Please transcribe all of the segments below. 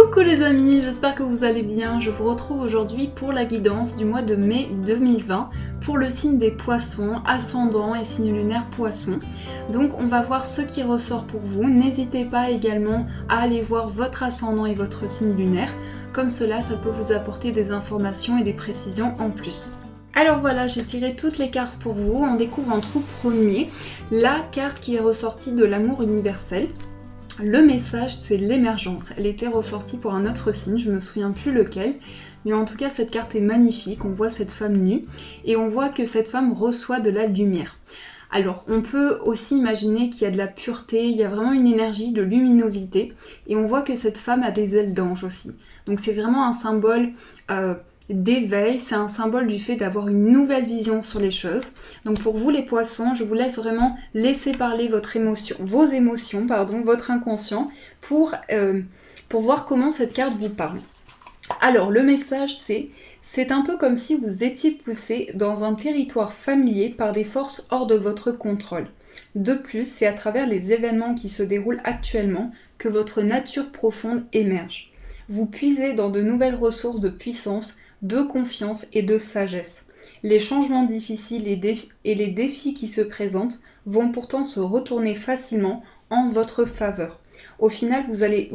Coucou les amis, j'espère que vous allez bien. Je vous retrouve aujourd'hui pour la guidance du mois de mai 2020 pour le signe des poissons, ascendant et signe lunaire poisson. Donc on va voir ce qui ressort pour vous. N'hésitez pas également à aller voir votre ascendant et votre signe lunaire. Comme cela, ça peut vous apporter des informations et des précisions en plus. Alors voilà, j'ai tiré toutes les cartes pour vous. On découvre en trou premier la carte qui est ressortie de l'amour universel. Le message, c'est l'émergence. Elle était ressortie pour un autre signe, je me souviens plus lequel, mais en tout cas cette carte est magnifique. On voit cette femme nue et on voit que cette femme reçoit de la lumière. Alors on peut aussi imaginer qu'il y a de la pureté, il y a vraiment une énergie de luminosité et on voit que cette femme a des ailes d'ange aussi. Donc c'est vraiment un symbole d'éveil, c'est un symbole du fait d'avoir une nouvelle vision sur les choses. Donc pour vous les poissons, je vous laisse vraiment laisser parler votre votre inconscient pour voir comment cette carte vous parle. Alors le message c'est un peu comme si vous étiez poussé dans un territoire familier par des forces hors de votre contrôle. De plus, c'est à travers les événements qui se déroulent actuellement que votre nature profonde émerge. Vous puisez dans de nouvelles ressources de puissance, de confiance et de sagesse. Les changements difficiles et les défis qui se présentent vont pourtant se retourner facilement en votre faveur. Au final, vous allez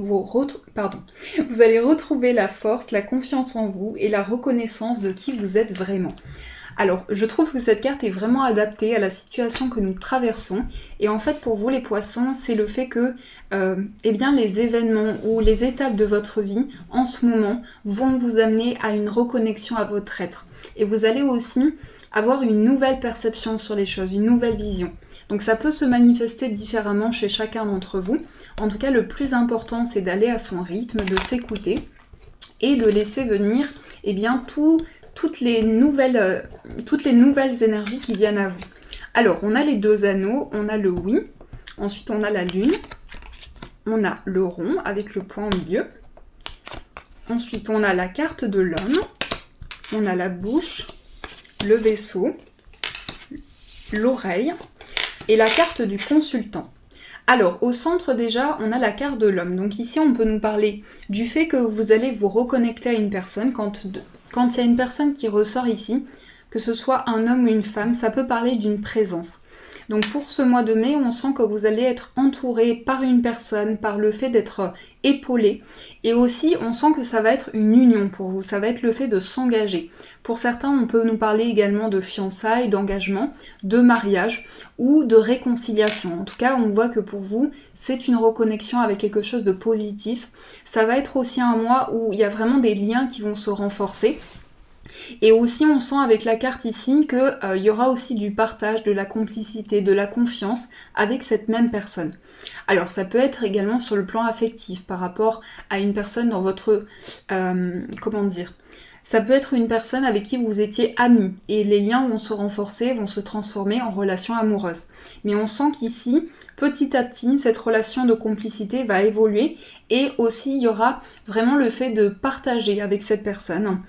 retrouver la force, la confiance en vous et la reconnaissance de qui vous êtes vraiment. Alors, je trouve que cette carte est vraiment adaptée à la situation que nous traversons. Et en fait, pour vous les poissons, c'est le fait que les événements ou les étapes de votre vie, en ce moment, vont vous amener à une reconnexion à votre être. Et vous allez aussi avoir une nouvelle perception sur les choses, une nouvelle vision. Donc ça peut se manifester différemment chez chacun d'entre vous. En tout cas, le plus important, c'est d'aller à son rythme, de s'écouter et de laisser venir toutes les nouvelles énergies qui viennent à vous. Alors, on a les deux anneaux, on a le oui, ensuite on a la lune, on a le rond avec le point au milieu, ensuite on a la carte de l'homme, on a la bouche, le vaisseau, l'oreille et la carte du consultant. Alors, au centre déjà, on a la carte de l'homme. Donc ici, on peut nous parler du fait que vous allez vous reconnecter à une personne quand il y a une personne qui ressort ici, que ce soit un homme ou une femme, ça peut parler d'une présence. Donc pour ce mois de mai, on sent que vous allez être entouré par une personne, par le fait d'être épaulé. Et aussi, on sent que ça va être une union pour vous, ça va être le fait de s'engager. Pour certains, on peut nous parler également de fiançailles, d'engagement, de mariage ou de réconciliation. En tout cas, on voit que pour vous, c'est une reconnexion avec quelque chose de positif. Ça va être aussi un mois où il y a vraiment des liens qui vont se renforcer. Et aussi on sent avec la carte ici qu'il y aura aussi du partage, de la complicité, de la confiance avec cette même personne. Alors ça peut être également sur le plan affectif par rapport à une personne dans votre... Ça peut être une personne avec qui vous étiez amis et les liens vont se renforcer, vont se transformer en relation amoureuse. Mais on sent qu'ici, petit à petit, cette relation de complicité va évoluer et aussi il y aura vraiment le fait de partager avec cette personne.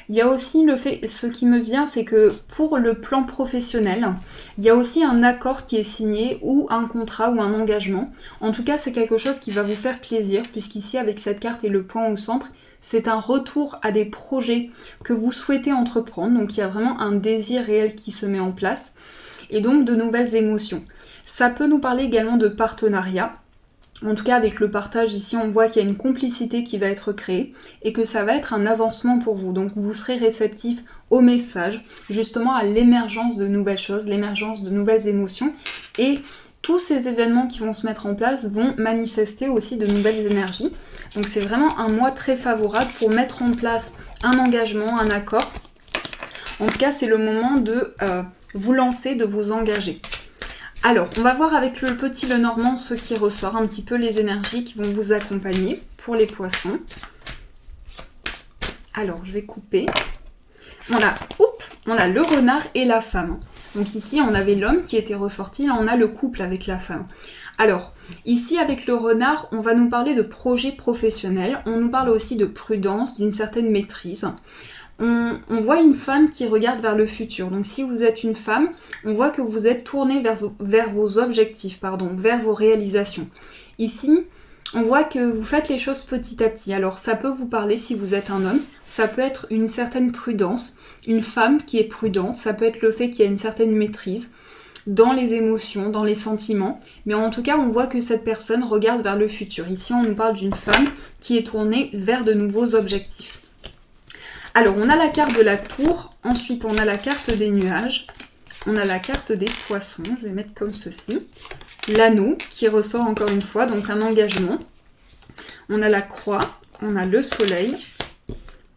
Il y a aussi ce qui me vient, c'est que pour le plan professionnel, il y a aussi un accord qui est signé ou un contrat ou un engagement. En tout cas, c'est quelque chose qui va vous faire plaisir puisqu'ici, avec cette carte et le point au centre, c'est un retour à des projets que vous souhaitez entreprendre. Donc, il y a vraiment un désir réel qui se met en place et donc de nouvelles émotions. Ça peut nous parler également de partenariat. En tout cas, avec le partage, ici, on voit qu'il y a une complicité qui va être créée et que ça va être un avancement pour vous. Donc, vous serez réceptif au message, justement à l'émergence de nouvelles choses, l'émergence de nouvelles émotions. Et tous ces événements qui vont se mettre en place vont manifester aussi de nouvelles énergies. Donc, c'est vraiment un mois très favorable pour mettre en place un engagement, un accord. En tout cas, c'est le moment de vous lancer, de vous engager. Alors, on va voir avec le petit Lenormand ce qui ressort, un petit peu les énergies qui vont vous accompagner pour les poissons. Alors, je vais couper. On a le renard et la femme. Donc ici, on avait l'homme qui était ressorti, là on a le couple avec la femme. Alors, ici avec le renard, on va nous parler de projets professionnels, on nous parle aussi de prudence, d'une certaine maîtrise. On voit une femme qui regarde vers le futur. Donc si vous êtes une femme, on voit que vous êtes tourné vers vos objectifs, vers vos réalisations. Ici, On voit que vous faites les choses petit à petit. Alors ça peut vous parler si vous êtes un homme, ça peut être une certaine prudence, une femme qui est prudente, ça peut être le fait qu'il y a une certaine maîtrise dans les émotions, dans les sentiments, mais en tout cas on voit que cette personne regarde vers le futur. Ici on nous parle d'une femme qui est tournée vers de nouveaux objectifs. Alors on a la carte de la tour, ensuite on a la carte des nuages, on a la carte des poissons, je vais mettre comme ceci. L'anneau qui ressort encore une fois, donc un engagement. On a la croix, on a le soleil,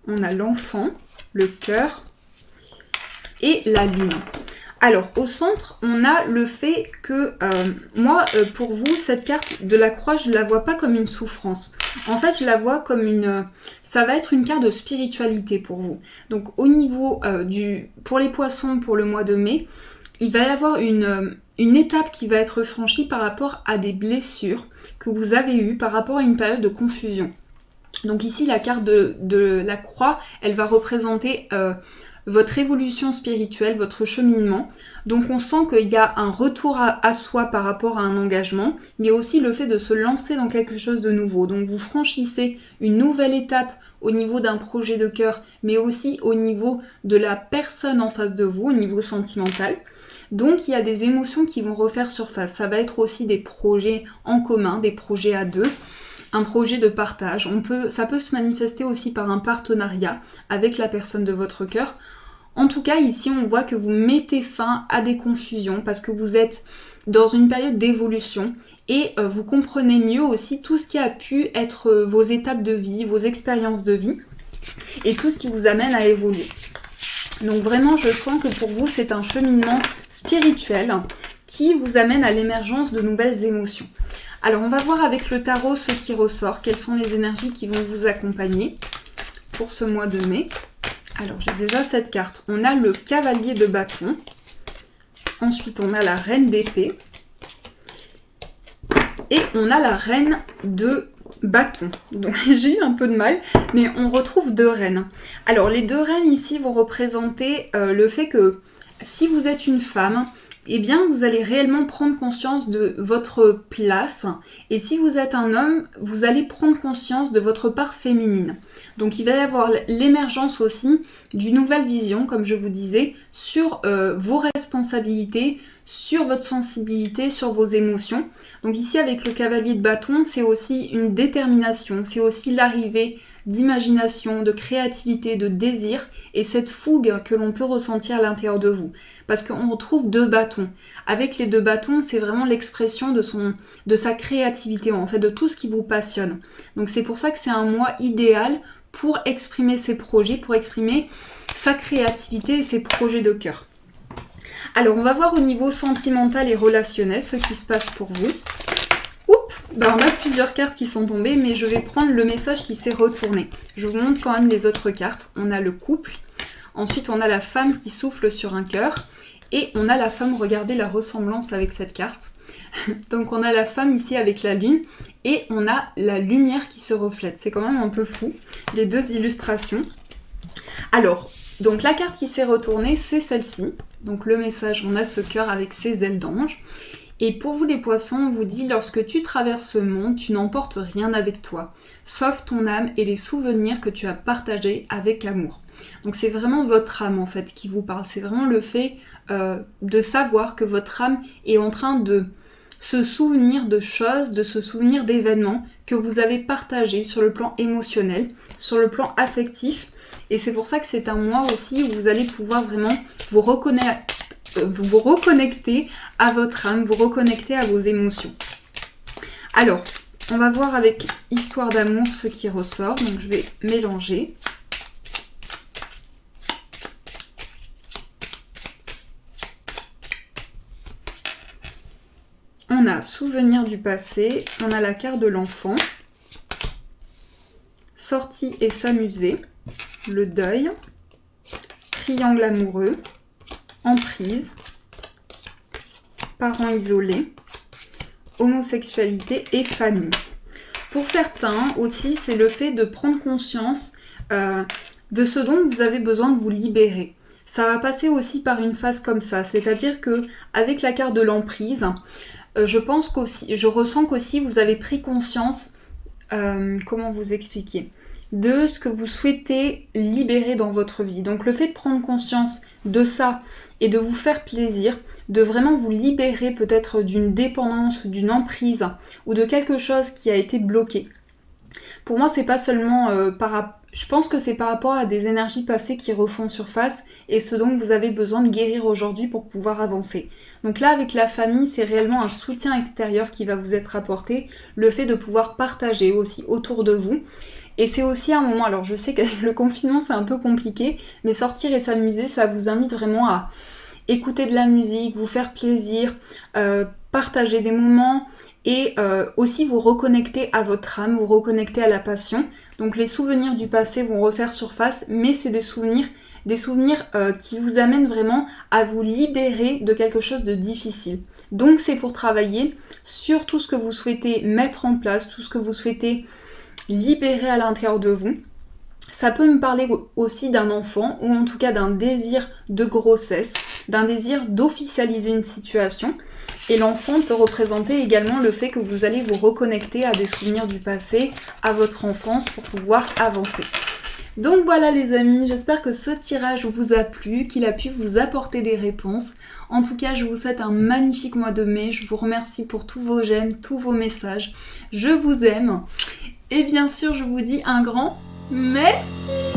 on a l'enfant, le cœur et la lune. Alors au centre, on a le fait que, pour vous, cette carte de la croix, je ne la vois pas comme une souffrance. En fait, je la vois comme ça va être une carte de spiritualité pour vous. Donc au niveau pour les poissons, pour le mois de mai, il va y avoir une étape qui va être franchie par rapport à des blessures que vous avez eues, par rapport à une période de confusion. Donc ici, la carte de la croix, elle va représenter votre évolution spirituelle, votre cheminement. Donc on sent qu'il y a un retour à soi par rapport à un engagement, mais aussi le fait de se lancer dans quelque chose de nouveau. Donc vous franchissez une nouvelle étape au niveau d'un projet de cœur, mais aussi au niveau de la personne en face de vous, au niveau sentimental. Donc il y a des émotions qui vont refaire surface. Ça va être aussi des projets en commun, des projets à deux, un projet de partage. Ça peut se manifester aussi par un partenariat avec la personne de votre cœur. En tout cas, ici, on voit que vous mettez fin à des confusions parce que vous êtes dans une période d'évolution et vous comprenez mieux aussi tout ce qui a pu être vos étapes de vie, vos expériences de vie et tout ce qui vous amène à évoluer. Donc vraiment, je sens que pour vous, c'est un cheminement spirituel qui vous amène à l'émergence de nouvelles émotions. Alors, on va voir avec le tarot ce qui ressort, quelles sont les énergies qui vont vous accompagner pour ce mois de mai. Alors, j'ai déjà cette carte. On a le cavalier de bâton. Ensuite, on a la reine d'épée. Et on a la reine de bâton. Donc, j'ai eu un peu de mal, mais on retrouve deux reines. Alors, les deux reines ici vont représenter le fait que si vous êtes une femme, eh bien, vous allez réellement prendre conscience de votre place. Et si vous êtes un homme, vous allez prendre conscience de votre part féminine. Donc, il va y avoir l'émergence aussi d'une nouvelle vision, comme je vous disais, sur vos responsabilités, sur votre sensibilité, sur vos émotions. Donc ici, avec le cavalier de bâton, c'est aussi une détermination, c'est aussi l'arrivée d'imagination, de créativité, de désir et cette fougue que l'on peut ressentir à l'intérieur de vous. Parce qu'on retrouve deux bâtons. Avec les deux bâtons, c'est vraiment l'expression de sa créativité, en fait, de tout ce qui vous passionne. Donc c'est pour ça que c'est un mois idéal pour exprimer ses projets, pour exprimer sa créativité et ses projets de cœur. Alors, on va voir au niveau sentimental et relationnel ce qui se passe pour vous. On a plusieurs cartes qui sont tombées, mais je vais prendre le message qui s'est retourné. Je vous montre quand même les autres cartes. On a le couple, ensuite on a la femme qui souffle sur un cœur, et on a la femme, regardez la ressemblance avec cette carte. Donc on a la femme ici avec la lune, et on a la lumière qui se reflète. C'est quand même un peu fou, les deux illustrations. Alors, donc la carte qui s'est retournée, c'est celle-ci. Donc le message, on a ce cœur avec ses ailes d'ange. Et pour vous les poissons, on vous dit, lorsque tu traverses ce monde, tu n'emportes rien avec toi, sauf ton âme et les souvenirs que tu as partagés avec amour. Donc c'est vraiment votre âme en fait qui vous parle, c'est vraiment le fait de savoir que votre âme est en train de se souvenir de choses, de se souvenir d'événements que vous avez partagés sur le plan émotionnel, sur le plan affectif. Et c'est pour ça que c'est un mois aussi où vous allez pouvoir vraiment vous reconnecter à votre âme, vous reconnecter à vos émotions. Alors, on va voir avec Histoire d'amour ce qui ressort. Donc je vais mélanger. On a Souvenir du passé, on a la carte de l'enfant, Sortie et s'amuser, le deuil, Triangle amoureux, Emprise, Parents isolés, Homosexualité et famille. Pour certains aussi, c'est le fait de prendre conscience de ce dont vous avez besoin de vous libérer. Ça va passer aussi par une phase comme ça, c'est-à-dire que avec la carte de l'emprise, je ressens qu'aussi vous avez pris conscience comment vous expliquer, de ce que vous souhaitez libérer dans votre vie. Donc le fait de prendre conscience de ça et de vous faire plaisir, de vraiment vous libérer peut-être d'une dépendance ou d'une emprise ou de quelque chose qui a été bloqué. Pour moi, c'est pas seulement je pense que c'est par rapport à des énergies passées qui refont surface et ce dont vous avez besoin de guérir aujourd'hui pour pouvoir avancer. Donc là, avec la famille, c'est réellement un soutien extérieur qui va vous être apporté, le fait de pouvoir partager aussi autour de vous. Et c'est aussi un moment, alors je sais que le confinement c'est un peu compliqué, mais sortir et s'amuser, ça vous invite vraiment à écouter de la musique, vous faire plaisir, partager des moments et aussi vous reconnecter à votre âme, vous reconnecter à la passion. Donc les souvenirs du passé vont refaire surface, mais c'est des souvenirs qui vous amènent vraiment à vous libérer de quelque chose de difficile. Donc c'est pour travailler sur tout ce que vous souhaitez mettre en place, tout ce que vous souhaitez libérer à l'intérieur de vous. Ça peut me parler aussi d'un enfant ou en tout cas d'un désir de grossesse, d'un désir d'officialiser une situation. Et l'enfant peut représenter également le fait que vous allez vous reconnecter à des souvenirs du passé, à votre enfance pour pouvoir avancer. Donc voilà les amis, j'espère que ce tirage vous a plu, qu'il a pu vous apporter des réponses. En tout cas, je vous souhaite un magnifique mois de mai. Je vous remercie pour tous vos j'aime, tous vos messages. Je vous aime. Et bien sûr, je vous dis un grand merci.